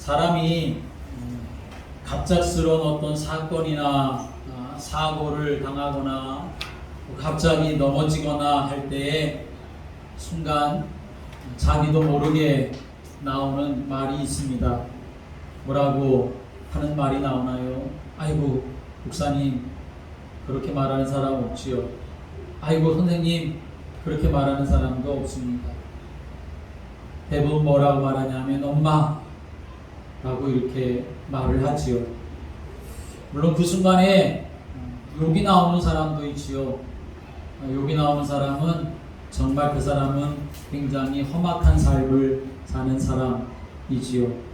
사람이 갑작스러운 어떤 사건이나 사고를 당하거나 갑자기 넘어지거나 할 때에 순간 자기도 모르게 나오는 말이 있습니다. 뭐라고 하는 말이 나오나요? 아이고 목사님 그렇게 말하는 사람 없지요. 아이고 선생님 그렇게 말하는 사람도 없습니다. 대부분 뭐라고 말하냐면 엄마 라고 이렇게 말을 하지요. 물론 그 순간에 욕이 나오는 사람도 있지요. 욕이 나오는 사람은 정말 그 사람은 굉장히 험악한 삶을 사는 사람이지요.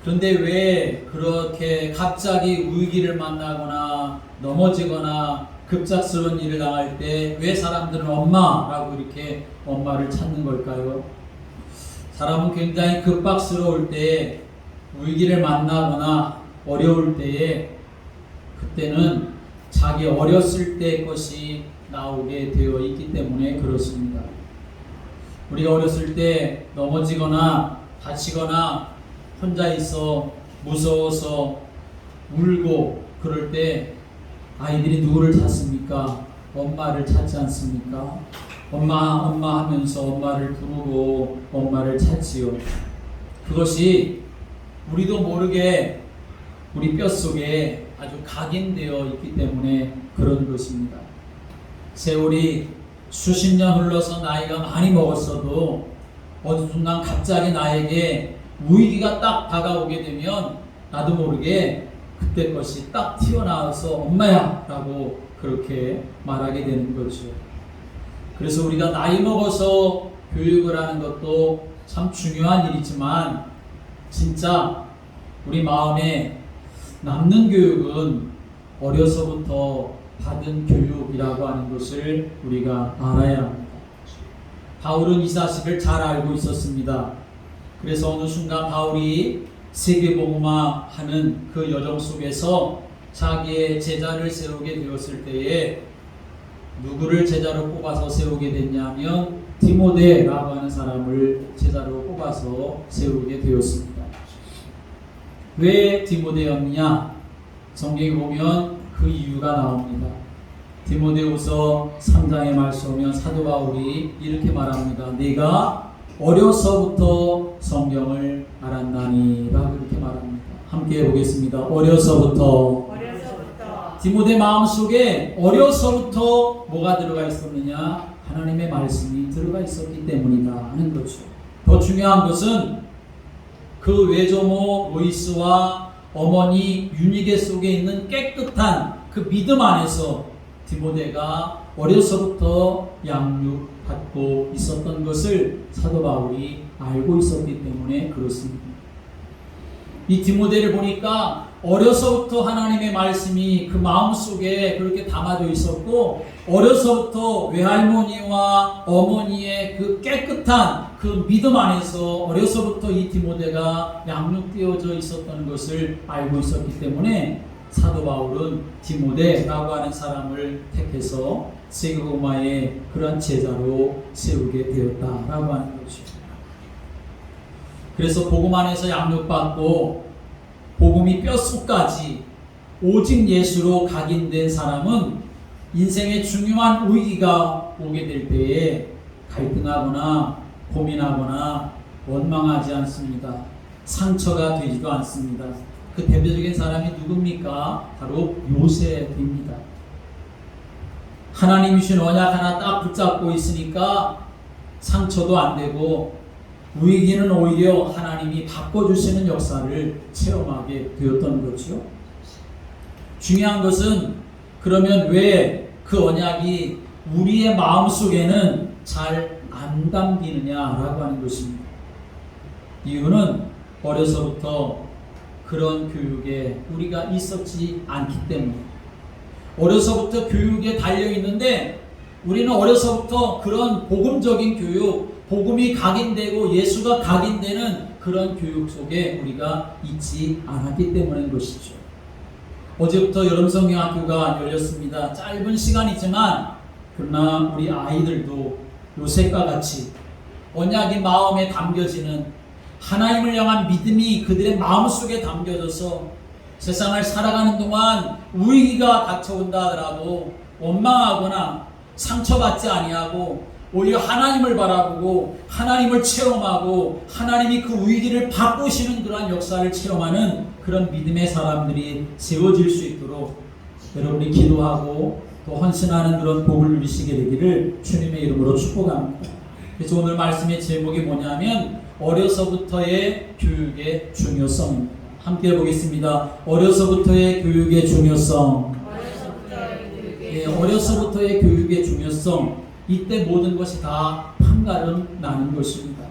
그런데 왜 그렇게 갑자기 위기를 만나거나 넘어지거나 급작스러운 일을 당할 때 왜 사람들은 엄마라고 이렇게 엄마를 찾는 걸까요? 사람은 굉장히 급박스러울 때 위기를 만나거나 어려울 때에 그때는 자기 어렸을 때 것이 나오게 되어 있기 때문에 그렇습니다. 우리가 어렸을 때 넘어지거나 다치거나 혼자 있어 무서워서 울고 그럴 때 아이들이 누구를 찾습니까? 엄마를 찾지 않습니까? 엄마 엄마 하면서 엄마를 부르고 엄마를 찾지요. 그것이 우리도 모르게 우리 뼛속에 아주 각인되어 있기 때문에 그런 것입니다. 세월이 수십 년 흘러서 나이가 많이 먹었어도 어느 순간 갑자기 나에게 위기가 딱 다가오게 되면 나도 모르게 그때 것이 딱 튀어나와서 엄마야 라고 그렇게 말하게 되는 거죠. 그래서 우리가 나이 먹어서 교육을 하는 것도 참 중요한 일이지만 진짜 우리 마음에 남는 교육은 어려서부터 받은 교육이라고 하는 것을 우리가 알아야 합니다. 바울은 이 사실을 잘 알고 있었습니다. 그래서 어느 순간 바울이 세계복음화 하는 그 여정 속에서 자기의 제자를 세우게 되었을 때에 누구를 제자로 뽑아서 세우게 됐냐면 디모데라고 하는 사람을 제자로 뽑아서 세우게 되었습니다. 왜 디모데였느냐? 성경에 보면 그 이유가 나옵니다. 디모데후서 3장에 말씀하면 사도 바울이 이렇게 말합니다. 네가 어려서부터 성경을 알았나니 라고 이렇게 말합니다. 함께 해보겠습니다. 어려서부터 디모데 마음속에 어려서부터 뭐가 들어가 있었느냐? 하나님의 말씀이 들어가 있었기 때문이다 하는 거죠. 더 중요한 것은 그 외조모 로이스와 어머니 유니게 속에 있는 깨끗한 그 믿음 안에서 디모데가 어려서부터 양육받고 있었던 것을 사도 바울이 알고 있었기 때문에 그렇습니다. 이 디모데를 보니까 어려서부터 하나님의 말씀이 그 마음속에 그렇게 담아져 있었고 어려서부터 외할머니와 어머니의 그 깨끗한 그 믿음 안에서 어려서부터 이 디모데가 양육되어져 있었던 것을 알고 있었기 때문에 사도 바울은 디모데라고 하는 사람을 택해서 세계복음화의 그런 제자로 세우게 되었다라고 하는 거죠. 그래서 복음 안에서 양육받고 복음이 뼛속까지 오직 예수로 각인된 사람은 인생의 중요한 위기가 오게 될 때에 갈등하거나 고민하거나 원망하지 않습니다. 상처가 되지도 않습니다. 그 대표적인 사람이 누굽니까? 바로 요셉입니다. 하나님이 주신 언약 하나 딱 붙잡고 있으니까 상처도 안 되고 위기는 오히려 하나님이 바꿔주시는 역사를 체험하게 되었던 거죠. 중요한 것은 그러면 왜 그 언약이 우리의 마음속에는 잘 안 담기느냐라고 하는 것입니다. 이유는 어려서부터 그런 교육에 우리가 있었지 않기 때문에 어려서부터 교육에 달려있는데 우리는 어려서부터 그런 복음적인 교육 복음이 각인되고 예수가 각인되는 그런 교육 속에 우리가 있지 않았기 때문인 것이죠. 어제부터 여름성경학교가 열렸습니다. 짧은 시간이지만 그러나 우리 아이들도 요셉과 같이 언약이 마음에 담겨지는 하나님을 향한 믿음이 그들의 마음속에 담겨져서 세상을 살아가는 동안 위기가 닥쳐온다 하더라도 원망하거나 상처받지 아니하고 오히려 하나님을 바라보고 하나님을 체험하고 하나님이 그 위기를 바꾸시는 그러한 역사를 체험하는 그런 믿음의 사람들이 세워질 수 있도록 여러분이 기도하고 또 헌신하는 그런 복을 누리시게 되기를 주님의 이름으로 축복합니다. 그래서 오늘 말씀의 제목이 뭐냐면 어려서부터의 교육의 중요성입니다. 함께 보겠습니다. 어려서부터의 교육의 중요성. 어려서부터의 교육의 중요성. 이때 모든 것이 다 판가름 나는 것입니다.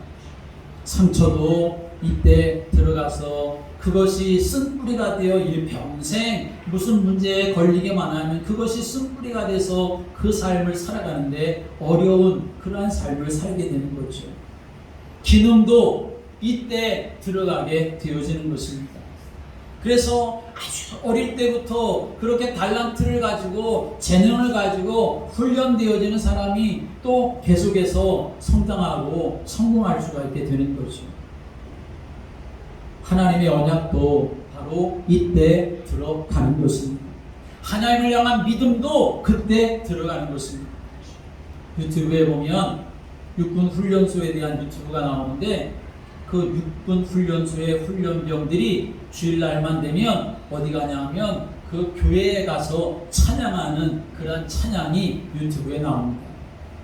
상처도 이때 들어가서 그것이 쓴뿌리가 되어 일평생 무슨 문제에 걸리게만 하면 그것이 쓴뿌리가 돼서 그 삶을 살아가는데 어려운 그러한 삶을 살게 되는 거죠. 기능도 이때 들어가게 되어지는 것입니다. 그래서 아주 어릴 때부터 그렇게 달란트를 가지고 재능을 가지고 훈련되어지는 사람이 또 계속해서 성장하고 성공할 수가 있게 되는 거죠. 하나님의 언약도 바로 이때 들어가는 것입니다. 하나님을 향한 믿음도 그때 들어가는 것입니다. 유튜브에 보면 육군 훈련소에 대한 유튜브가 나오는데 그 육군 훈련소의 훈련병들이 주일날만 되면 어디 가냐 하면 그 교회에 가서 찬양하는 그런 찬양이 유튜브에 나옵니다.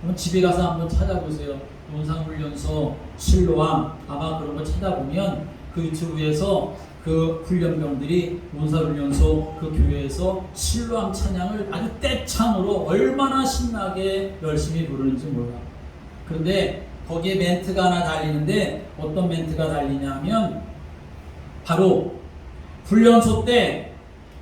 그럼 집에 가서 한번 찾아보세요. 논산훈련소 실로암 아마 그런 거 찾아보면 그 유튜브에서 그 훈련병들이 논산훈련소 그 교회에서 실로암 찬양을 아주 떼창으로 얼마나 신나게 열심히 부르는지 몰라요. 그런데 거기에 멘트가 하나 달리는데 어떤 멘트가 달리냐면 바로 훈련소 때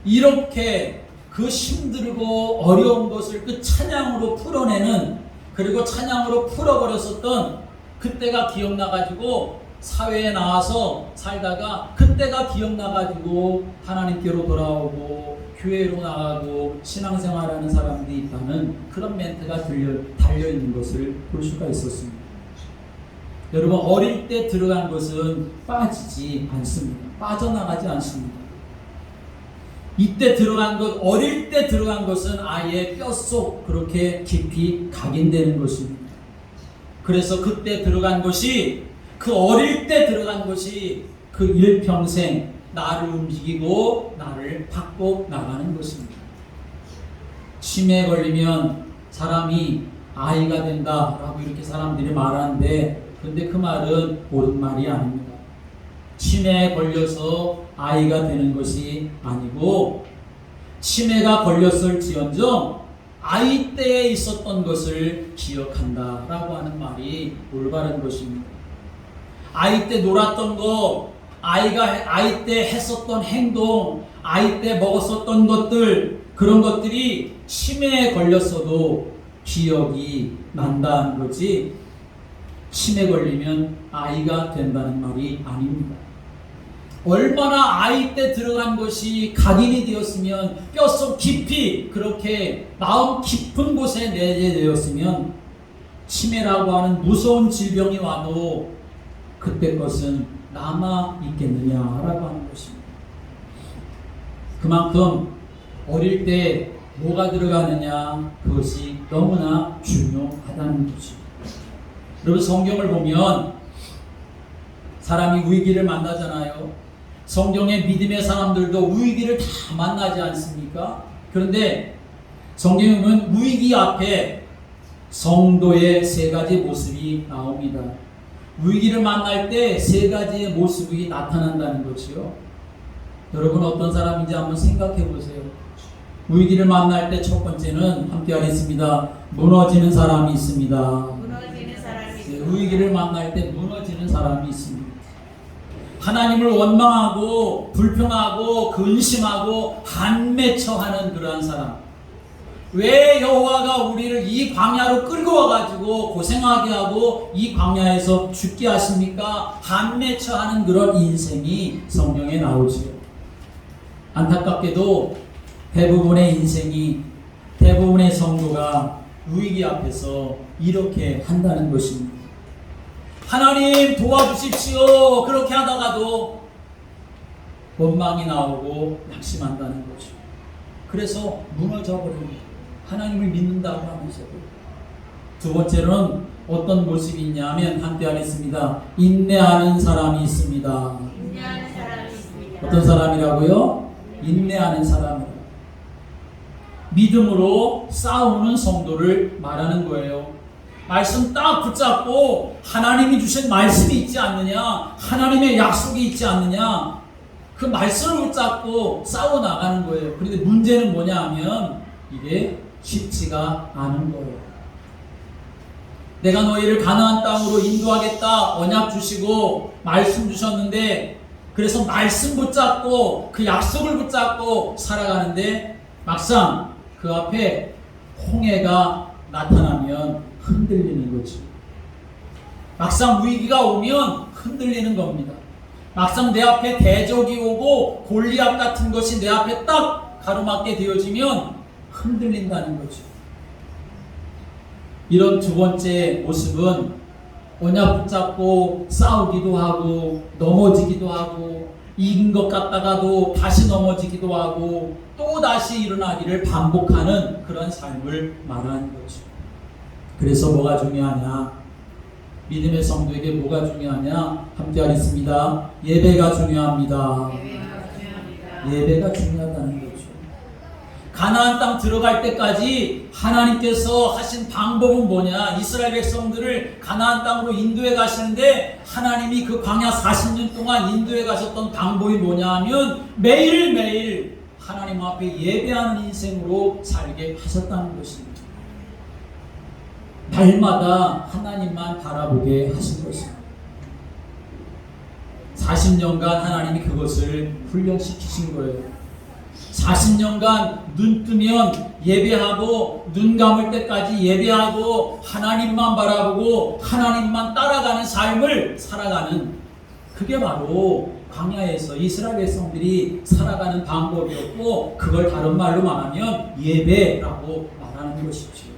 이렇게 그 힘들고 어려운 것을 그 찬양으로 풀어내는 그리고 찬양으로 풀어버렸었던 그때가 기억나가지고 사회에 나와서 살다가 그때가 기억나가지고 하나님께로 돌아오고 교회로 나가고 신앙생활하는 사람들이 있다는 그런 멘트가 달려있는 것을 볼 수가 있었습니다. 여러분 어릴 때 들어간 것은 빠지지 않습니다. 빠져나가지 않습니다. 이때 들어간 것, 어릴 때 들어간 것은 아예 뼛속 그렇게 깊이 각인되는 것입니다. 그래서 그때 들어간 것이 그 어릴 때 들어간 것이 그 일평생 나를 움직이고 나를 바꿔 나가는 것입니다. 치매에 걸리면 사람이 아이가 된다라고 이렇게 사람들이 말하는데 근데 그 말은 옳은 말이 아닙니다. 치매에 걸려서 아이가 되는 것이 아니고 치매가 걸렸을지언정 아이 때에 있었던 것을 기억한다라고 하는 말이 올바른 것입니다. 아이 때 놀았던 거, 아이 때 했었던 행동, 아이 때 먹었었던 것들 그런 것들이 치매에 걸렸어도 기억이 난다는 거지 치매 걸리면 아이가 된다는 말이 아닙니다. 얼마나 아이 때 들어간 것이 각인이 되었으면 뼛속 깊이 그렇게 마음 깊은 곳에 내재되었으면 치매라고 하는 무서운 질병이 와도 그때 것은 남아 있겠느냐라고 하는 것입니다. 그만큼 어릴 때 뭐가 들어가느냐 그것이 너무나 중요하다는 것입니다. 여러분 성경을 보면 사람이 위기를 만나잖아요. 성경의 믿음의 사람들도 위기를 다 만나지 않습니까? 그런데 성경에 보면 위기 앞에 성도의 세 가지 모습이 나옵니다. 위기를 만날 때 세 가지의 모습이 나타난다는 거지요. 여러분 어떤 사람인지 한번 생각해 보세요. 위기를 만날 때 첫 번째는 함께 하겠습니다. 무너지는 사람이 있습니다. 위기를 만날 때 무너지는 사람이 있습니다. 하나님을 원망하고 불평하고 근심하고 한맺혀하는 그러한 사람. 왜 여호와가 우리를 이 광야로 끌고 와가지고 고생하게 하고 이 광야에서 죽게 하십니까? 한맺혀하는 그런 인생이 성경에 나오지요. 안타깝게도 대부분의 인생이 대부분의 성도가 위기 앞에서 이렇게 한다는 것입니다. 하나님 도와주십시오. 그렇게 하다가도 원망이 나오고 낙심한다는 거죠. 그래서 무너져버립니다. 하나님을 믿는다고 하면서도. 두 번째로는 어떤 모습이 있냐면 함께 하겠습니다. 인내하는 사람이 있습니다. 인내하는 사람이 있습니다. 어떤 사람이라고요? 인내하는 사람이라고. 믿음으로 싸우는 성도를 말하는 거예요. 말씀 딱 붙잡고 하나님이 주신 말씀이 있지 않느냐, 하나님의 약속이 있지 않느냐, 그 말씀을 붙잡고 싸워나가는 거예요. 그런데 문제는 뭐냐 하면 이게 쉽지가 않은 거예요. 내가 너희를 가나안 땅으로 인도하겠다 언약 주시고 말씀 주셨는데, 그래서 말씀 붙잡고 그 약속을 붙잡고 살아가는데 막상 그 앞에 홍해가 나타나면 흔들리는 거지. 막상 위기가 오면 흔들리는 겁니다. 막상 내 앞에 대적이 오고 골리앗 같은 것이 내 앞에 딱 가로막게 되어지면 흔들린다는 거죠. 이런 두 번째 모습은 언약 붙잡고 싸우기도 하고 넘어지기도 하고 이긴 것 같다가도 다시 넘어지기도 하고 또 다시 일어나기를 반복하는 그런 삶을 말하는 거죠. 그래서 뭐가 중요하냐? 믿음의 성도에게 뭐가 중요하냐? 함께 하겠습니다. 예배가 중요합니다. 예배가 중요하다는 거죠. 가나안 땅 들어갈 때까지 하나님께서 하신 방법은 뭐냐? 이스라엘 백성들을 가나안 땅으로 인도해 가시는데 하나님이 그 광야 40년 동안 인도해 가셨던 방법이 뭐냐 하면 매일매일 하나님 앞에 예배하는 인생으로 살게 하셨다는 것입니다. 날마다 하나님만 바라보게 하신 것입니다. 40년간 하나님이 그것을 훈련시키신 거예요. 40년간 눈 뜨면 예배하고 눈 감을 때까지 예배하고 하나님만 바라보고 하나님만 따라가는 삶을 살아가는, 그게 바로 광야에서 이스라엘 백성들이 살아가는 방법이었고, 그걸 다른 말로 말하면 예배라고 말하는 것이죠.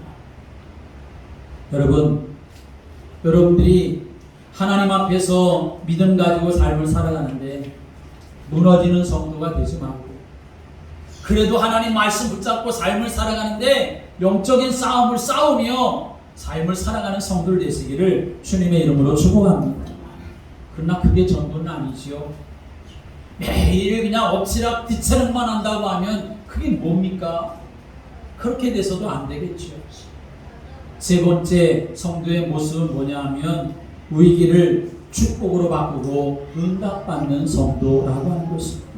여러분들이 하나님 앞에서 믿음 가지고 삶을 살아가는데 무너지는 성도가 되지 말고, 그래도 하나님 말씀 붙잡고 삶을 살아가는데 영적인 싸움을 싸우며 삶을 살아가는 성도들 되시기를 주님의 이름으로 축복합니다. 그러나 그게 전부는 아니지요. 매일 그냥 엎치락 뒤치락만 한다고 하면 그게 뭡니까? 그렇게 돼서도 안 되겠죠. 세 번째 성도의 모습은 뭐냐 하면 위기를 축복으로 바꾸고 응답받는 성도라고 하는 것입니다.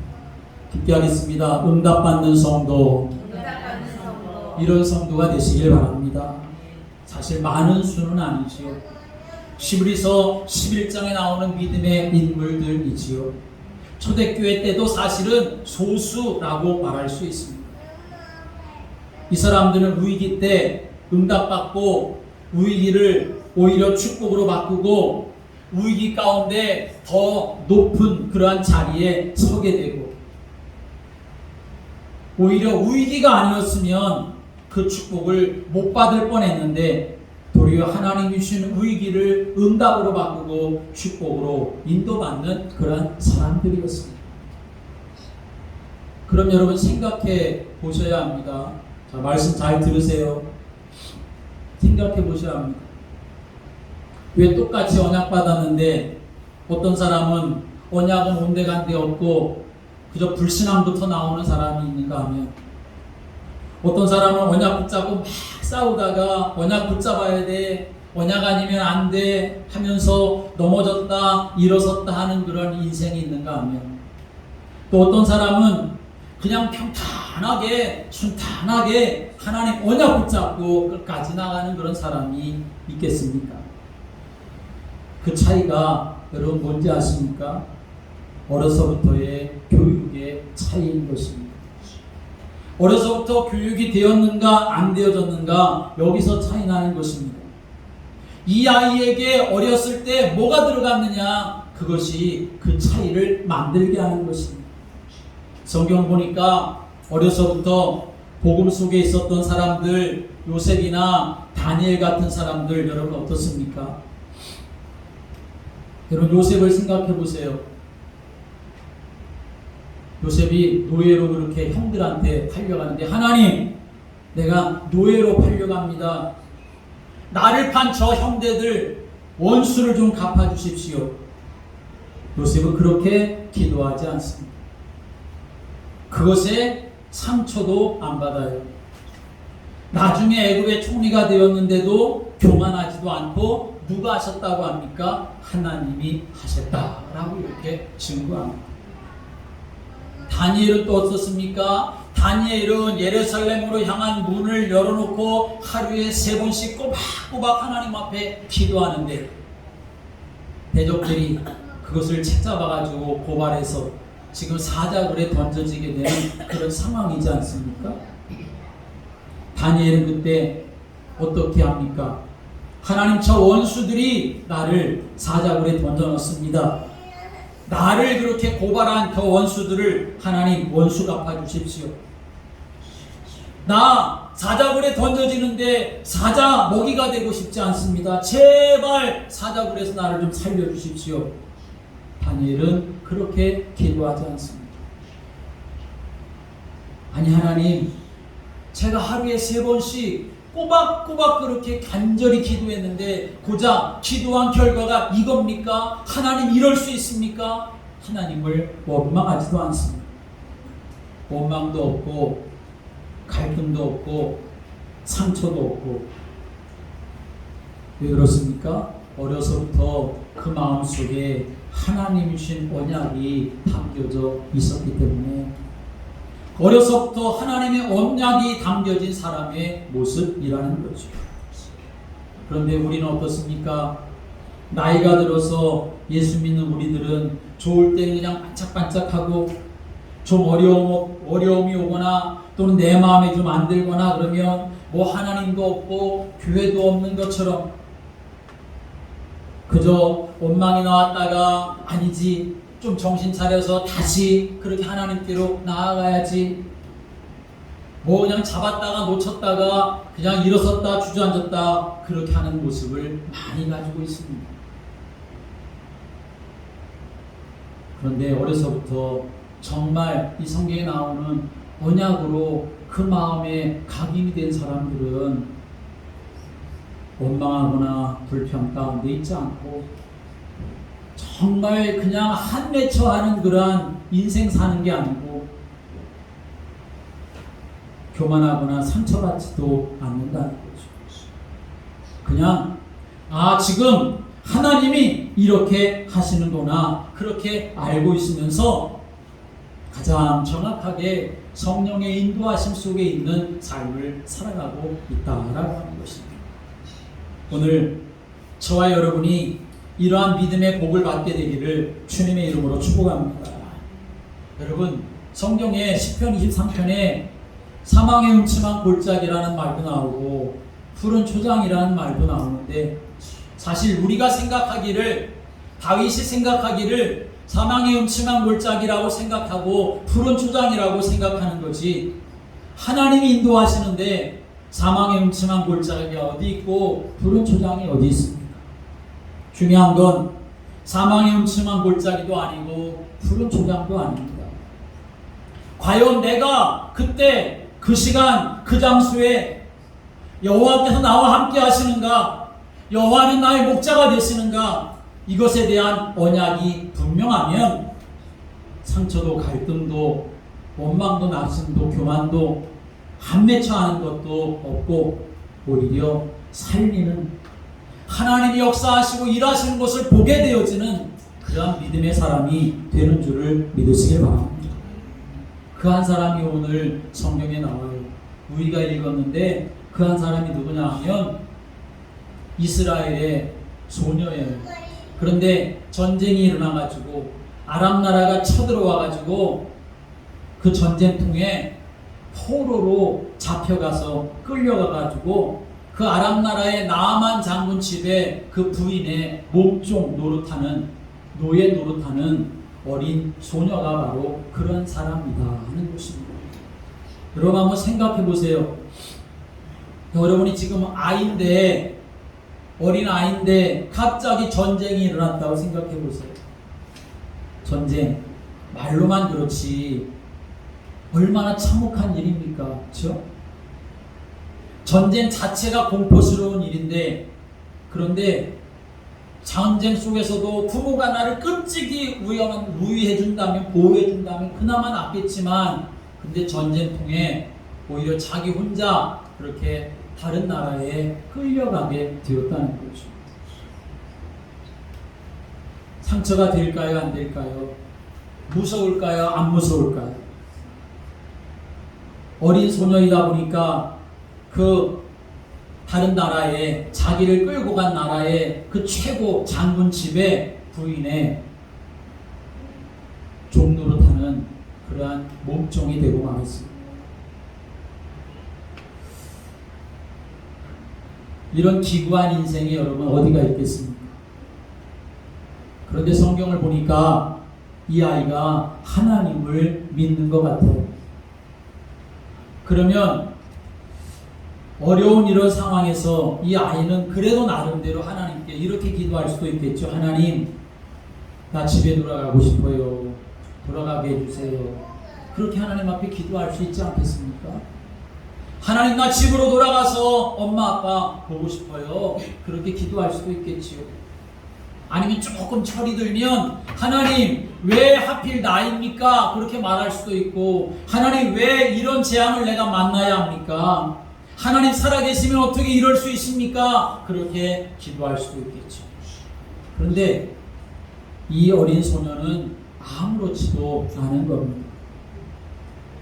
깊게 하겠습니다. 응답받는 성도. 이런 성도가 되시길 바랍니다. 사실 많은 수는 아니지요. 히브리서 11장에 나오는 믿음의 인물들이지요. 초대교회 때도 사실은 소수라고 말할 수 있습니다. 이 사람들은 위기 때 응답받고 위기를 오히려 축복으로 바꾸고 위기 가운데 더 높은 그러한 자리에 서게 되고, 오히려 위기가 아니었으면 그 축복을 못 받을 뻔했는데 도리어 하나님이 주시는 위기를 응답으로 바꾸고 축복으로 인도받는 그러한 사람들이었습니다. 그럼 여러분 생각해 보셔야 합니다. 자, 말씀 잘 들으세요. 생각해 보셔야 합니다. 왜 똑같이 언약 받았는데 어떤 사람은 언약은 온데간데 없고 그저 불신앙부터 나오는 사람이 있는가 하면, 어떤 사람은 언약 붙잡고 막 싸우다가 언약 붙잡아야 돼, 언약 아니면 안 돼 하면서 넘어졌다 일어섰다 하는 그런 인생이 있는가 하면, 또 어떤 사람은 그냥 평탄하게 순탄하게 하나님 언약 붙잡고 끝까지 나가는 그런 사람이 있겠습니까? 그 차이가 여러분 뭔지 아십니까? 어려서부터의 교육의 차이인 것입니다. 어려서부터 교육이 되었는가 안 되어졌는가, 여기서 차이 나는 것입니다. 이 아이에게 어렸을 때 뭐가 들어갔느냐, 그것이 그 차이를 만들게 하는 것입니다. 성경 보니까 어려서부터 복음 속에 있었던 사람들, 요셉이나 다니엘 같은 사람들, 여러분 어떻습니까? 여러분 요셉을 생각해 보세요. 요셉이 노예로 그렇게 형들한테 팔려가는데 하나님 내가 노예로 팔려갑니다. 나를 판 저 형제들 원수를 좀 갚아주십시오. 요셉은 그렇게 기도하지 않습니다. 그것에 상처도 안 받아요. 나중에 애굽의 총리가 되었는데도 교만하지도 않고 누가 하셨다고 합니까? 하나님이 하셨다라고 이렇게 증거합니다. 다니엘은 또 어떻습니까? 다니엘은 예루살렘으로 향한 문을 열어놓고 하루에 3번씩 꼬박꼬박 하나님 앞에 기도하는데 대적들이 그것을 책잡아가지고 고발해서 지금 사자굴에 던져지게 되는 그런 상황이지 않습니까? 다니엘은 그때 어떻게 합니까? 하나님 저 원수들이 나를 사자굴에 던져넣습니다. 나를 그렇게 고발한 그 원수들을 하나님 원수 갚아주십시오. 나 사자굴에 던져지는데 사자 먹이가 되고 싶지 않습니다. 제발 사자굴에서 나를 좀 살려주십시오. 다니엘은 그렇게 기도하지 않습니다. 아니 하나님 제가 하루에 3번씩 꼬박꼬박 그렇게 간절히 기도했는데 고작 기도한 결과가 이겁니까? 하나님 이럴 수 있습니까? 하나님을 원망하지도 않습니다. 원망도 없고 갈등도 없고 상처도 없고. 왜 그렇습니까? 어려서부터 그 마음속에 하나님이 주신 언약이 담겨져 있었기 때문에 어려서부터 하나님의 언약이 담겨진 사람의 모습이라는 거죠. 그런데 우리는 어떻습니까? 나이가 들어서 예수 믿는 우리들은 좋을 때는 그냥 반짝반짝하고 좀 어려움이 오거나 또는 내 마음에 좀 안 들거나 그러면 뭐 하나님도 없고 교회도 없는 것처럼 그저 원망이 나왔다가 아니지 좀 정신 차려서 다시 그렇게 하나님께로 나아가야지 뭐 그냥 잡았다가 놓쳤다가 그냥 일어섰다 주저앉았다 그렇게 하는 모습을 많이 가지고 있습니다. 그런데 어려서부터 정말 이 성경에 나오는 언약으로 그 마음에 각인이 된 사람들은 원망하거나 불평 가운데 있지 않고 정말 그냥 한 맺혀 하는 그러한 인생 사는 게 아니고 교만하거나 상처받지도 않는다는 거죠. 그냥 지금 하나님이 이렇게 하시는구나 그렇게 알고 있으면서 가장 정확하게 성령의 인도하심 속에 있는 삶을 살아가고 있다라고 하는 것입니다. 오늘 저와 여러분이 이러한 믿음의 복을 받게 되기를 주님의 이름으로 축복합니다. 여러분 성경에 시편 23편에 사망의 음침한 골짜기라는 말도 나오고 푸른 초장이라는 말도 나오는데 사실 우리가 생각하기를 다윗이 생각하기를 사망의 음침한 골짜기라고 생각하고 푸른 초장이라고 생각하는 거지 하나님이 인도하시는데 사망의 음침한 골짜기가 어디 있고 푸른 초장이 어디 있습니까? 중요한 건 사망의 음침한 골짜기도 아니고 푸른 초장도 아닙니다. 과연 내가 그때 그 시간 그 장소에 여호와께서 나와 함께 하시는가? 여호와는 나의 목자가 되시는가? 이것에 대한 언약이 분명하면 상처도 갈등도 원망도 낙심도 교만도 한 맺혀 하는 것도 없고 오히려 살리는 하나님이 역사하시고 일하시는 것을 보게 되어지는 그러한 믿음의 사람이 되는 줄을 믿으시길 바랍니다. 그 한 사람이 오늘 성경에 나와요. 우리가 읽었는데 그 한 사람이 누구냐 하면 이스라엘의 소녀예요. 그런데 전쟁이 일어나가지고 아람 나라가 쳐들어와가지고 그 전쟁통에 포로로 잡혀가서 끌려가가지고 그 아람 나라의 나아만 장군 집에 그 부인의 목종 노릇하는 노예 노릇하는 어린 소녀가 바로 그런 사람이다 하는 것입니다. 여러분 한번 생각해 보세요. 여러분이 지금 아이인데 어린아이인데 갑자기 전쟁이 일어났다고 생각해 보세요. 전쟁. 말로만 그렇지 얼마나 참혹한 일입니까? 그렇죠? 전쟁 자체가 공포스러운 일인데, 그런데 전쟁 속에서도 부모가 나를 끔찍이 우위해준다면, 보호해준다면 그나마 낫겠지만, 근데 전쟁통에 오히려 자기 혼자 그렇게 다른 나라에 끌려가게 되었다는 거죠. 상처가 될까요? 안 될까요? 무서울까요? 안 무서울까요? 어린 소녀이다 보니까 그 다른 나라에, 자기를 끌고 간 나라의 그 최고 장군 집에 부인의 종노릇하는 그러한 몸종이 되고 말았습니다. 이런 기구한 인생이 여러분 어디가 있겠습니까? 그런데 성경을 보니까 이 아이가 하나님을 믿는 것 같아요. 그러면 어려운 이런 상황에서 이 아이는 그래도 나름대로 하나님께 이렇게 기도할 수도 있겠죠. 하나님, 나 집에 돌아가고 싶어요. 돌아가게 해주세요. 그렇게 하나님 앞에 기도할 수 있지 않겠습니까? 하나님, 나 집으로 돌아가서 엄마 아빠 보고 싶어요. 그렇게 기도할 수도 있겠지요. 아니면 조금 철이 들면 하나님, 왜 하필 나입니까? 그렇게 말할 수도 있고, 하나님, 왜 이런 재앙을 내가 만나야 합니까? 하나님, 살아계시면 어떻게 이럴 수 있습니까? 그렇게 기도할 수도 있겠죠. 그런데 이 어린 소녀는 아무렇지도 않은 겁니다.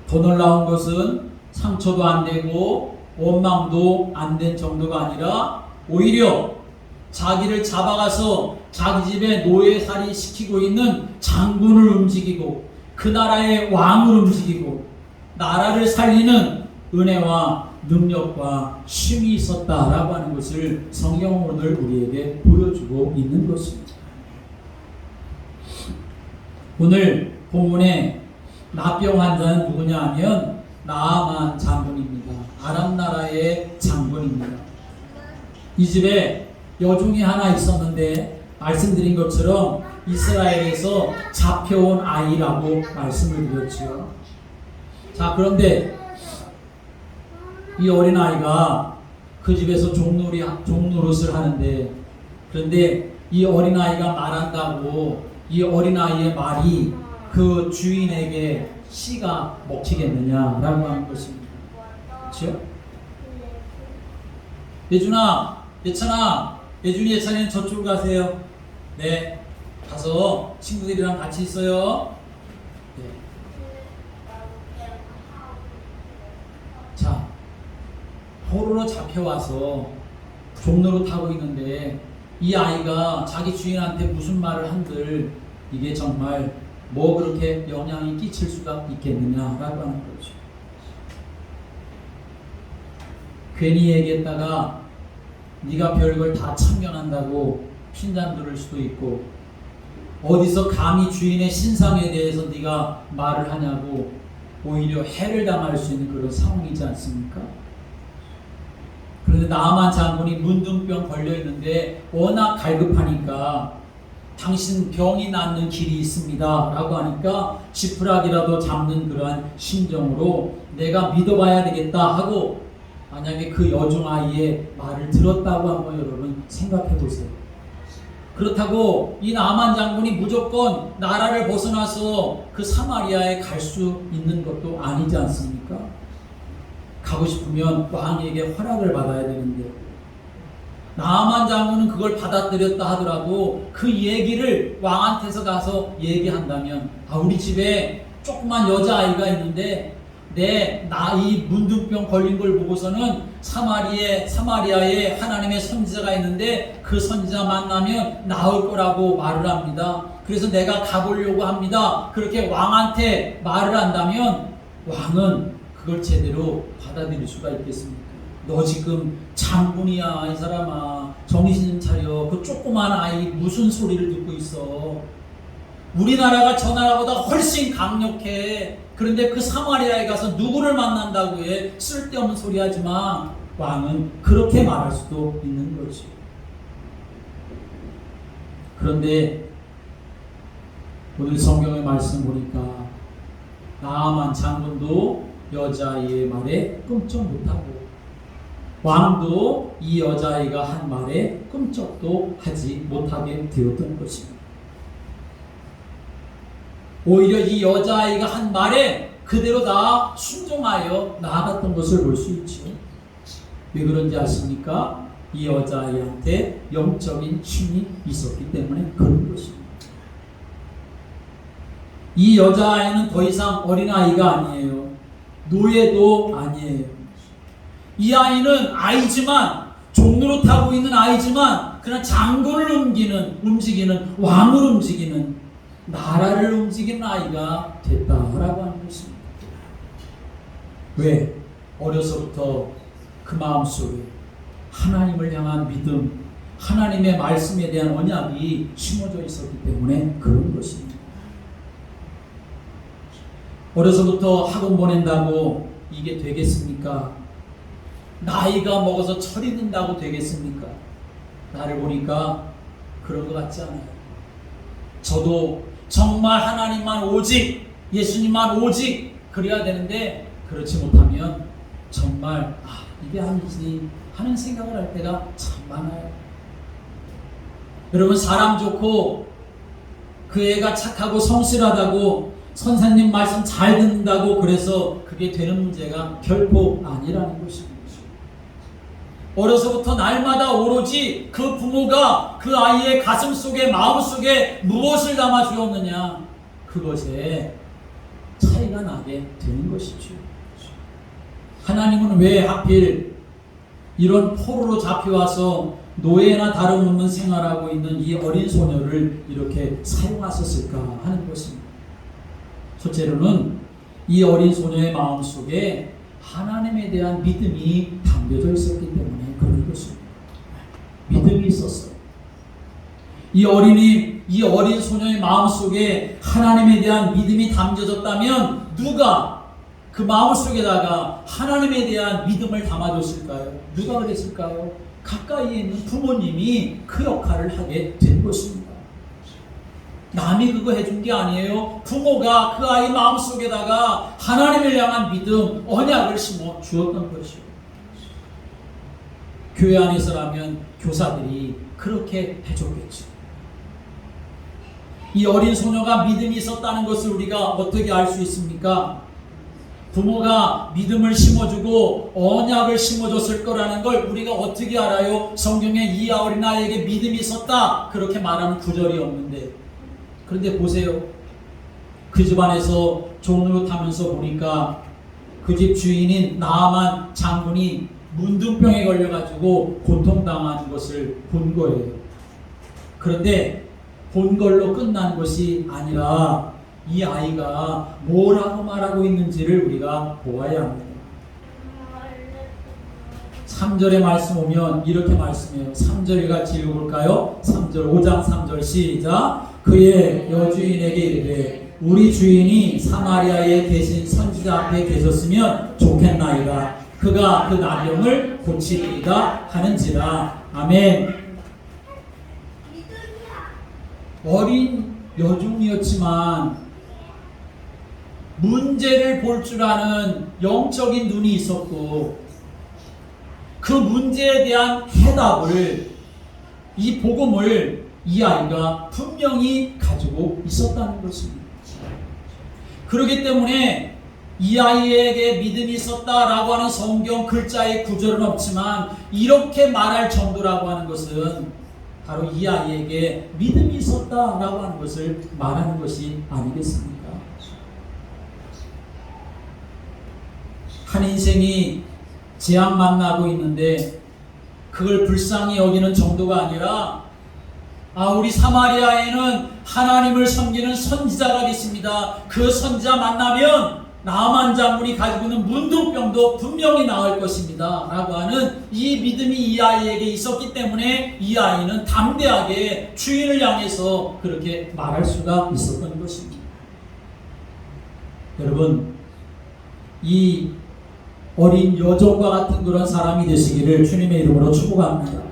더 놀라운 것은 상처도 안 되고 원망도 안 된 정도가 아니라 오히려 자기를 잡아가서 자기 집에 노예살이 시키고 있는 장군을 움직이고 그 나라의 왕을 움직이고 나라를 살리는 은혜와 능력과 힘이 있었다라고 하는 것을 성경은 오늘 우리에게 보여주고 있는 것입니다. 오늘 본문에 나병 환자는 누구냐 하면 나아만 장군입니다. 아람 나라의 장군입니다. 이 집에 여종이 하나 있었는데 말씀드린 것처럼 이스라엘에서 잡혀온 아이라고 말씀을 드렸지요. 자, 그런데 이 어린아이가 그 집에서 종노릇을 하는데, 그런데 이 어린아이가 말한다고 이 어린아이의 말이 그 주인에게 씨가 먹히겠느냐라고 하는 것입니다. 그렇죠? 예준아, 예찬아, 예준이, 예찬이는 저쪽으로 가세요. 네, 가서 친구들이랑 같이 있어요. 네. 자, 포로로 잡혀와서 종로로 타고 있는데 이 아이가 자기 주인한테 무슨 말을 한들 이게 정말 뭐 그렇게 영향이 끼칠 수가 있겠느냐라고 하는 거죠. 괜히 얘기했다가 네가 별걸 다 참견한다고 핀잔 들을 수도 있고, 어디서 감히 주인의 신상에 대해서 네가 말을 하냐고 오히려 해를 당할 수 있는 그런 상황이지 않습니까? 그런데 나아만 장군이 문둥병 걸려있는데 워낙 갈급하니까 당신 병이 낫는 길이 있습니다 라고 하니까 지푸라기라도 잡는 그러한 심정으로 내가 믿어봐야 되겠다 하고 만약에 그 여종아이의 말을 들었다고 한번 여러분 생각해 보세요. 그렇다고 이 나아만 장군이 무조건 나라를 벗어나서 그 사마리아에 갈 수 있는 것도 아니지 않습니까? 가고 싶으면 왕에게 허락을 받아야 되는데, 나아만 장군은 그걸 받아들였다 하더라도 그 얘기를 왕한테서 가서 얘기한다면, 아, 우리 집에 조그만 여자아이가 있는데 나 이 문둥병 걸린 걸 보고서는 사마리아에 하나님의 선지자가 있는데 그 선지자 만나면 나을 거라고 말을 합니다. 그래서 내가 가보려고 합니다. 그렇게 왕한테 말을 한다면 왕은 그걸 제대로 받아들일 수가 있겠습니까? 너 지금 장군이야, 이 사람아. 정신 차려. 그 조그만 아이 무슨 소리를 듣고 있어. 우리나라가 저 나라보다 훨씬 강력해. 그런데 그 사마리아에 가서 누구를 만난다고 해? 쓸데없는 소리 하지 마. 왕은 그렇게 말할 수도 있는 거지. 그런데 오늘 성경의 말씀 보니까 나아만 장군도 여자아이의 말에 끔찍 못하고 왕도 이 여자아이가 한 말에 끔찍도 하지 못하게 되었던 것입니다. 오히려 이 여자아이가 한 말에 그대로 다 순종하여 나아갔던 것을 볼 수 있죠. 왜 그런지 아십니까? 이 여자아이한테 영적인 힘이 있었기 때문에 그런 것입니다. 이 여자아이는 더 이상 어린아이가 아니에요. 노예도 아니에요. 이 아이는 아이지만, 종로로 타고 있는 아이지만, 그냥 장군을 움직이는, 왕을 움직이는, 나라를 움직이는 아이가 됐다라고 하는 것입니다. 왜? 어려서부터 그 마음속에 하나님을 향한 믿음, 하나님의 말씀에 대한 언약이 심어져 있었기 때문에 그런 것입니다. 어려서부터 학원 보낸다고 이게 되겠습니까? 나이가 먹어서 철이 든다고 되겠습니까? 나를 보니까 그런 것 같지 않아요. 저도 정말 하나님만 오직, 예수님만 오직 그래야 되는데 그렇지 못하면 정말 이게 아니지 하는 생각을 할 때가 참 많아요. 여러분, 사람 좋고 그 애가 착하고 성실하다고 선생님 말씀 잘 듣는다고 그래서 그게 되는 문제가 결코 아니라는 것입니다. 어려서부터 날마다 오로지 그 부모가 그 아이의 가슴 속에, 마음 속에 무엇을 담아 주었느냐, 그것에 차이가 나게 되는 것이죠. 하나님은 왜 하필 이런 포로로 잡혀와서 노예나 다름없는 생활하고 있는 이 어린 소녀를 이렇게 사용하셨을까 하는 것입니다. 첫째로는 이 어린 소녀의 마음속에 하나님에 대한 믿음이 담겨져 있었기 때문에 그런 것입니다. 믿음이 있었어요. 이 어린 소녀의 마음속에 하나님에 대한 믿음이 담겨졌다면 누가 그 마음속에다가 하나님에 대한 믿음을 담아줬을까요? 누가 그랬을까요? 가까이에 있는 부모님이 그 역할을 하게 된 것입니다. 남이 그거 해준 게 아니에요. 부모가 그 아이 마음속에다가 하나님을 향한 믿음, 언약을 심어 주었던 것이요. 교회 안에서라면 교사들이 그렇게 해줬겠죠. 이 어린 소녀가 믿음이 있었다는 것을 우리가 어떻게 알 수 있습니까? 부모가 믿음을 심어주고 언약을 심어줬을 거라는 걸 우리가 어떻게 알아요? 성경에 이 어린아이에게 믿음이 있었다 그렇게 말하는 구절이 없는데, 그런데 보세요. 그 집안에서 종로 타면서 보니까 그 집 주인인 나아만 장군이 문둥병에 걸려가지고 고통당하는 것을 본 거예요. 그런데 본 걸로 끝난 것이 아니라 이 아이가 뭐라고 말하고 있는지를 우리가 보아야 합니다. 3절의 말씀 오면 이렇게 말씀해요. 3절 같이 읽어볼까요? 3절, 5장 3절 시작. 그의 여주인에게 이르되 우리 주인이 사마리아에 계신 선지자 앞에 계셨으면 좋겠나이다. 그가 그 나병을 고치리이다 하는지라. 아멘. 어린 여종이었지만 문제를 볼 줄 아는 영적인 눈이 있었고, 그 문제에 대한 해답을, 이 복음을 이 아이가 분명히 가지고 있었다는 것입니다. 그렇기 때문에 이 아이에게 믿음이 있었다라고 하는 성경 글자의 구절은 없지만 이렇게 말할 정도라고 하는 것은 바로 이 아이에게 믿음이 있었다라고 하는 것을 말하는 것이 아니겠습니까? 한 인생이 재앙 만나고 있는데 그걸 불쌍히 여기는 정도가 아니라, 우리 사마리아에는 하나님을 섬기는 선지자가 있습니다. 그 선지자 만나면 나아만 장군이 가지고 있는 문둥병도 분명히 나을 것입니다 라고 하는 이 믿음이 이 아이에게 있었기 때문에 이 아이는 담대하게 주인을 향해서 그렇게 말할 수가 있었던 것입니다. 여러분, 이 어린 여종과 같은 그런 사람이 되시기를 주님의 이름으로 축복합니다.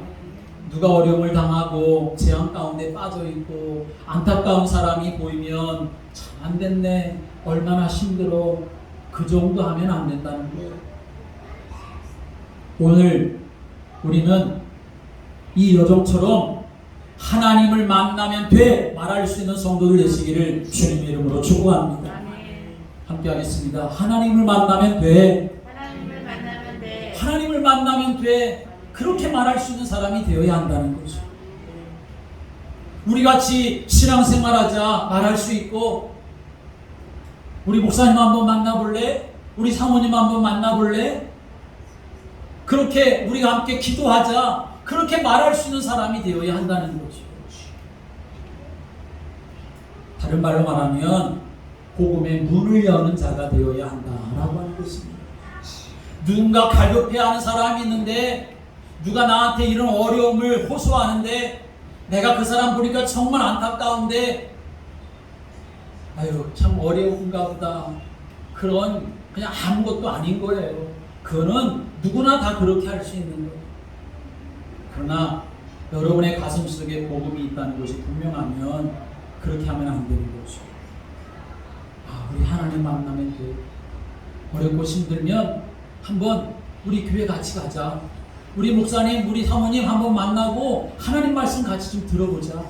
누가 어려움을 당하고 재앙 가운데 빠져 있고 안타까운 사람이 보이면 참 안 됐네, 얼마나 힘들어, 그 정도 하면 안 된다는 거예요. 오늘 우리는 이 여종처럼 하나님을 만나면 돼 말할 수 있는 성도들 되시기를 주님의 이름으로 축복합니다. 함께 하겠습니다. 하나님을 만나면 돼. 하나님을 만나면 돼. 하나님을 만나면 돼. 그렇게 말할 수 있는 사람이 되어야 한다는 거죠. 우리 같이 신앙생활하자 말할 수 있고, 우리 목사님 한번 만나볼래? 우리 사모님 한번 만나볼래? 그렇게 우리가 함께 기도하자, 그렇게 말할 수 있는 사람이 되어야 한다는 거죠. 다른 말로 말하면 복음의 문을 여는 자가 되어야 한다라고 하는 것입니다. 누군가 갈급해하는 사람이 있는데, 누가 나한테 이런 어려움을 호소하는데 내가 그 사람 보니까 정말 안타까운데, 아유 참 어려운가 보다, 그런 그냥 아무것도 아닌 거예요. 그거는 누구나 다 그렇게 할 수 있는 거예요. 그러나 여러분의 가슴 속에 복음이 있다는 것이 분명하면 그렇게 하면 안 되는 거죠. 우리 하나님 만나면 돼. 어렵고 힘들면 한번 우리 교회 같이 가자. 우리 목사님, 우리 사모님 한번 만나고 하나님 말씀 같이 좀 들어보자.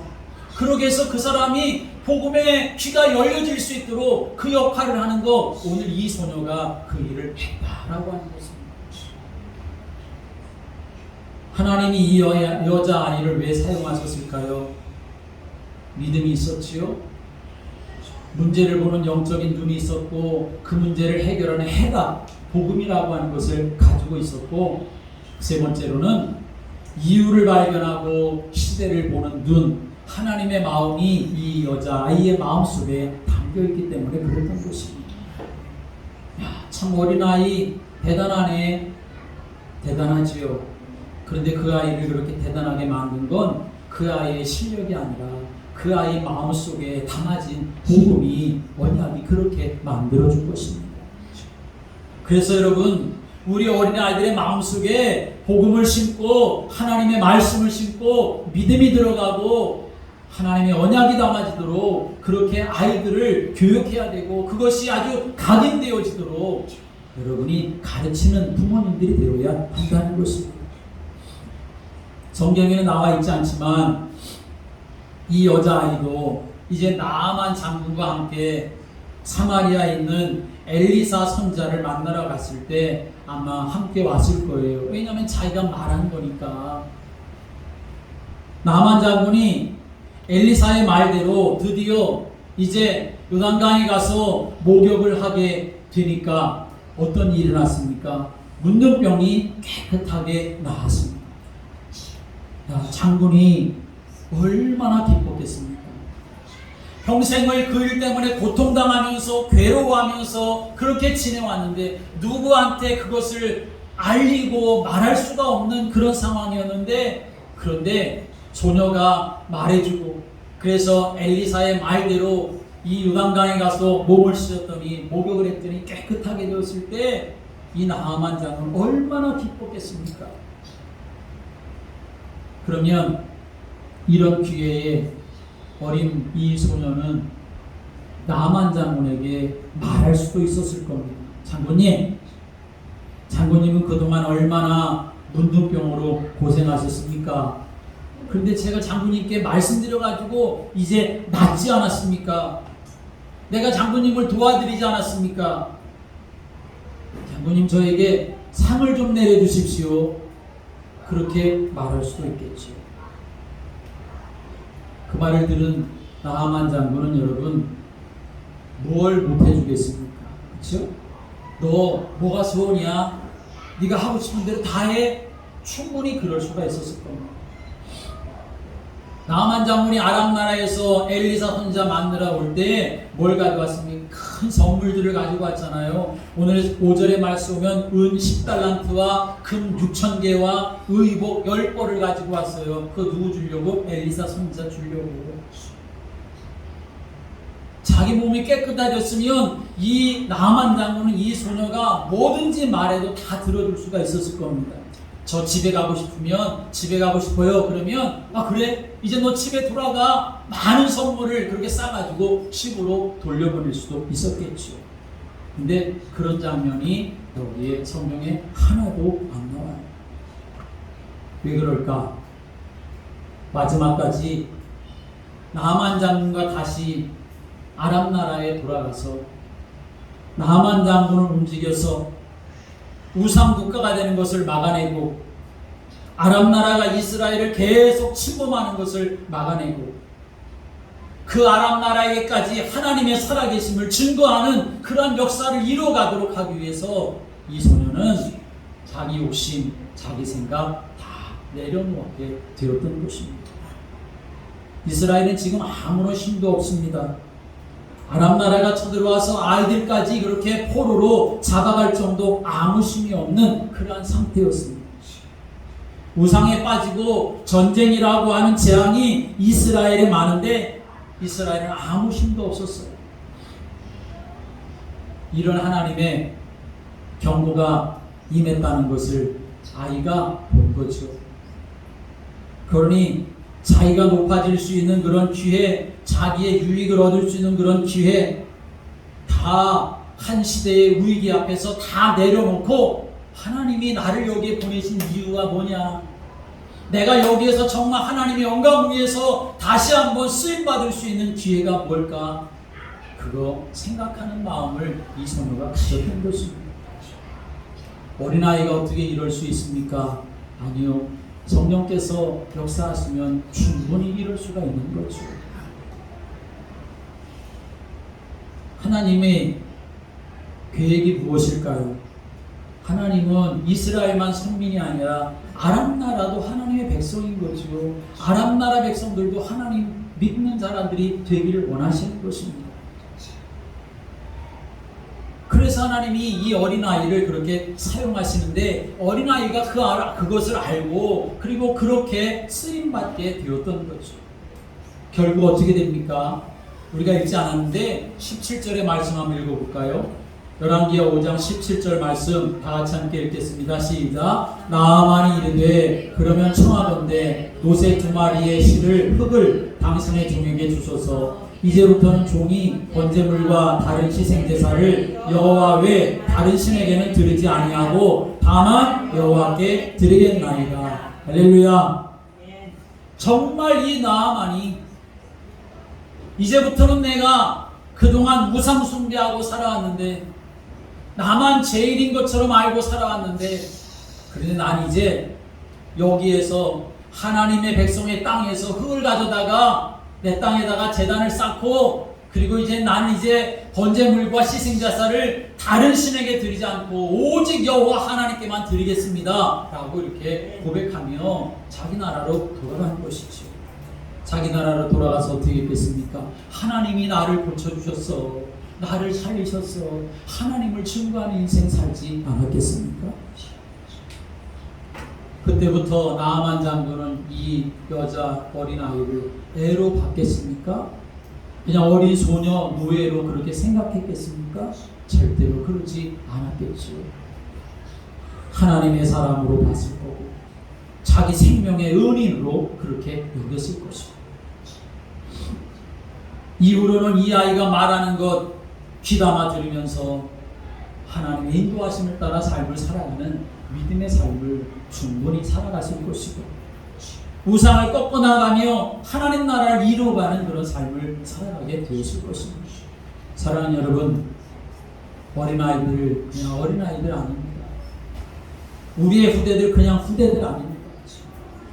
그러게 해서 그 사람이 복음의 귀가 열려질 수 있도록 그 역할을 하는 거, 오늘 이 소녀가 그 일을 했다라고 하는 것입니다. 하나님이 이 여자아이를 왜 사용하셨을까요? 믿음이 있었지요. 문제를 보는 영적인 눈이 있었고, 그 문제를 해결하는 해답, 복음이라고 하는 것을 가지고 있었고, 세 번째로는 이유를 발견하고 시대를 보는 눈, 하나님의 마음이 이 여자아이의 마음속에 담겨있기 때문에 그랬던 것입니다. 참 어린아이 대단하네, 대단하지요. 그런데 그 아이를 그렇게 대단하게 만든 건 그 아이의 실력이 아니라 그 아이 마음속에 담아진 복음이, 언약이 그렇게 만들어준 것입니다. 그래서 여러분, 우리 어린아이들의 마음속에 복음을 심고 하나님의 말씀을 심고 믿음이 들어가고 하나님의 언약이 담아지도록 그렇게 아이들을 교육해야 되고, 그것이 아주 각인되어지도록 여러분이 가르치는 부모님들이 되어야 한다는 것입니다. 성경에는 나와 있지 않지만 이 여자아이도 이제 나아만 장군과 함께 사마리아에 있는 엘리사 선자를 만나러 갔을 때 아마 함께 왔을 거예요. 왜냐하면 자기가 말한 거니까. 나아만 장군이 엘리사의 말대로 드디어 이제 요단강에 가서 목욕을 하게 되니까 어떤 일이 났습니까? 문둥병이 깨끗하게 나았습니다. 장군이 얼마나 기뻤겠습니까? 평생을 그 일 때문에 고통당하면서 괴로워하면서 그렇게 지내왔는데 누구한테 그것을 알리고 말할 수가 없는 그런 상황이었는데, 그런데 소녀가 말해주고, 그래서 엘리사의 말대로 이 요단강에 가서 몸을 씻었더니, 목욕을 했더니 깨끗하게 되었을 때 이 나아만 장은 얼마나 기뻤겠습니까? 그러면 이런 기회에 어린 이 소녀는 나아만 장군에게 말할 수도 있었을 겁니다. 장군님은 그동안 얼마나 문둥병으로 고생하셨습니까? 그런데 제가 장군님께 말씀드려가지고 이제 낫지 않았습니까? 내가 장군님을 도와드리지 않았습니까? 장군님, 저에게 상을 좀 내려주십시오. 그렇게 말할 수도 있겠죠. 그 말을 들은 나아만 장군은 여러분, 뭘 못해주겠습니까? 그렇죠? 너 뭐가 소원이야? 네가 하고 싶은 대로 다 해. 충분히 그럴 수가 있었을 겁니다. 나아만 장군이 아람 나라에서 엘리사 선자 만나러 올 때 뭘 가져왔습니까? 큰 선물들을 가지고 왔잖아요. 오늘 5절의 말씀 보면 은 10달란트와 금 6,000개와 의복 10벌을 가지고 왔어요. 그거 누구 주려고? 엘리사 선자 주려고. 자기 몸이 깨끗해졌으면 이 나아만 장군은 이 소녀가 뭐든지 말해도 다 들어줄 수가 있었을 겁니다. 저 집에 가고 싶으면 집에 가고 싶어요. 그러면 아 그래 이제 너 집에 돌아가. 많은 선물을 그렇게 싸가지고 집으로 돌려보낼 수도 있었겠죠. 근데 그런 장면이 여기에 성경에 하나도 안 나와요. 왜 그럴까? 마지막까지 나만 장군과 다시 아람 나라에 돌아가서 나만 장군을 움직여서 우상 국가가 되는 것을 막아내고 아람 나라가 이스라엘을 계속 침범하는 것을 막아내고 그 아람 나라에게까지 하나님의 살아계심을 증거하는 그러한 역사를 이루어가도록 하기 위해서 이 소녀는 자기 욕심, 자기 생각 다 내려놓게 되었던 것입니다. 이스라엘은 지금 아무런 힘도 없습니다. 아람 나라가 쳐들어와서 아이들까지 그렇게 포로로 잡아갈 정도 아무 힘이 없는 그러한 상태였습니다. 우상에 빠지고 전쟁이라고 하는 재앙이 이스라엘에 많은데 이스라엘은 아무 힘도 없었어요. 이런 하나님의 경고가 임했다는 것을 아이가 본 거죠. 그러니 자기가 높아질 수 있는 그런 기회, 자기의 유익을 얻을 수 있는 그런 기회, 다 한 시대의 위기 앞에서 다 내려놓고 하나님이 나를 여기에 보내신 이유가 뭐냐? 내가 여기에서 정말 하나님의 영광을 위해서 다시 한번 쓰임받을 수 있는 기회가 뭘까? 그거 생각하는 마음을 이 소녀가 가졌던 것입니다. 어린아이가 어떻게 이럴 수 있습니까? 아니요. 성령께서 역사하시면 충분히 이럴 수가 있는 거죠. 하나님의 계획이 무엇일까요? 하나님은 이스라엘만 선민이 아니라 아람 나라도 하나님의 백성인 거죠. 아람 나라 백성들도 하나님 믿는 사람들이 되기를 원하시는 것입니다. 그래서 하나님이 이 어린아이를 그렇게 사용하시는데 어린아이가 그것을 알고 그리고 그렇게 쓰임받게 되었던 거죠. 결국 어떻게 됩니까? 우리가 읽지 않았는데 17절의 말씀 한번 읽어볼까요? 열왕기하 5장 17절 말씀 다 같이 함께 읽겠습니다. 시작. 나아만이 이르되 그러면 청하건대 노새 2마리의 실을 흙을 당신의 종에게 주소서. 이제부터는 종이 번제물과 다른 희생제사를 여호와 외 다른 신에게는 드리지 아니하고 다만 여호와께 드리겠나이다. 할렐루야. 정말 이 나아만이 이제부터는 내가 그동안 우상 숭배하고 살아왔는데 나만 제일인 것처럼 알고 살아왔는데 그런데 난 이제 여기에서 하나님의 백성의 땅에서 흙을 가져다가 내 땅에다가 제단을 쌓고 그리고 이제 나는 이제 번제물과 희생제사를 다른 신에게 드리지 않고 오직 여호와 하나님께만 드리겠습니다 라고 이렇게 고백하며 자기 나라로 돌아간 것이죠. 자기 나라로 돌아가서 어떻게 했겠습니까? 하나님이 나를 고쳐주셨어, 나를 살리셨어, 하나님을 증거하는 인생 살지 않았겠습니까? 그때부터 나아만 장군은 이 여자 어린아이를 애로 받겠습니까? 그냥 어린 소녀 노예로 그렇게 생각했겠습니까? 절대로 그러지 않았겠죠. 하나님의 사람으로 봤을 거고 자기 생명의 은인으로 그렇게 여겼을 것입니다. 이후로는 이 아이가 말하는 것 귀담아 들으면서 하나님의 인도하심을 따라 삶을 살아가는 믿음의 삶을 충분히 살아갔을 것이고 우상을 꺾어나가며 하나님 나라를 이루어가는 그런 삶을 살아가게 되었을 것입니다. 사랑하는 여러분, 어린아이들 그냥 어린아이들 아닙니다. 우리의 후대들 그냥 후대들 아닙니다.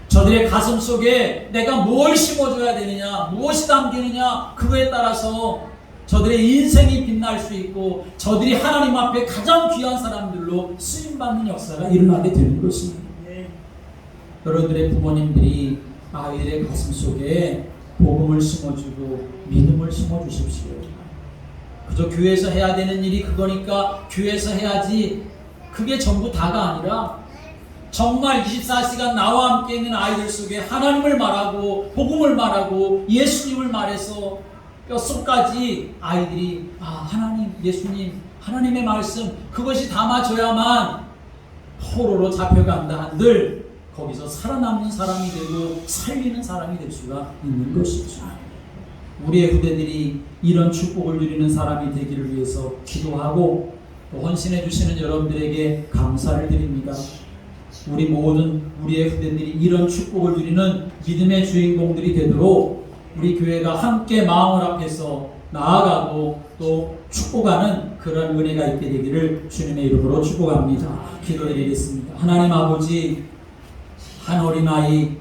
저들의 가슴 속에 내가 뭘 심어줘야 되느냐, 무엇이 담기느냐, 그거에 따라서 저들의 인생이 빛날 수 있고 저들이 하나님 앞에 가장 귀한 사람들로 쓰임받는 역사가 일어나게 되는 것입니다. 여러분들의 부모님들이 아이들의 가슴 속에 복음을 심어주고 믿음을 심어주십시오. 그저 교회에서 해야 되는 일이 그거니까 교회에서 해야지, 그게 전부 다가 아니라 정말 24시간 나와 함께 있는 아이들 속에 하나님을 말하고 복음을 말하고 예수님을 말해서 뼛속까지 아이들이 하나님, 예수님, 하나님의 말씀 그것이 담아져야만 포로로 잡혀간다 한들 거기서 살아남는 사람이 되고 살리는 사람이 될 수가 있는 것이죠. 우리의 후대들이 이런 축복을 누리는 사람이 되기를 위해서 기도하고 또 헌신해 주시는 여러분들에게 감사를 드립니다. 우리 모든 우리의 후대들이 이런 축복을 누리는 믿음의 주인공들이 되도록 우리 교회가 함께 마음을 합해서 나아가고 또 축복하는 그런 은혜가 있게 되기를 주님의 이름으로 축복합니다. 기도드리겠습니다. 하나님 아버지, 한 어린아이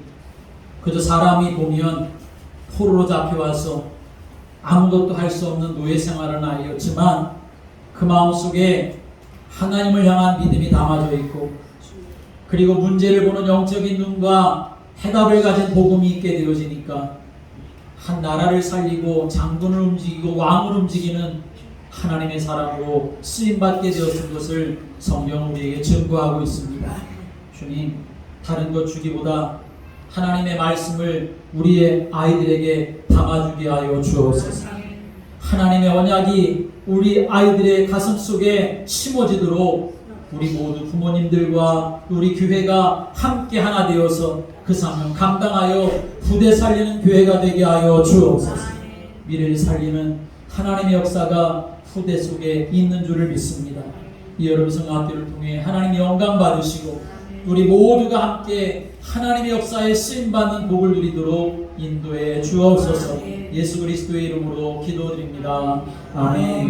그저 사람이 보면 포로로 잡혀와서 아무것도 할 수 없는 노예 생활하는 아이였지만 그 마음속에 하나님을 향한 믿음이 담아져 있고 그리고 문제를 보는 영적인 눈과 해답을 가진 복음이 있게 되어지니까 한 나라를 살리고 장군을 움직이고 왕을 움직이는 하나님의 사람으로 쓰임받게 되었던 것을 성경은 우리에게 증거하고 있습니다. 주님, 다른 것 주기보다 하나님의 말씀을 우리의 아이들에게 담아주게 하여 주옵소서. 하나님의 언약이 우리 아이들의 가슴 속에 심어지도록 우리 모두 부모님들과 우리 교회가 함께 하나 되어서 그 사명 감당하여 후대 살리는 교회가 되게 하여 주옵소서. 미래를 살리는 하나님의 역사가 후대 속에 있는 줄을 믿습니다. 이 여러분 성학교를 통해 하나님의 영광 받으시고 우리 모두가 함께 하나님의 역사에 쓰임받는 복을 누리도록 인도해 주옵소서. 예수 그리스도의 이름으로 기도드립니다. 아멘.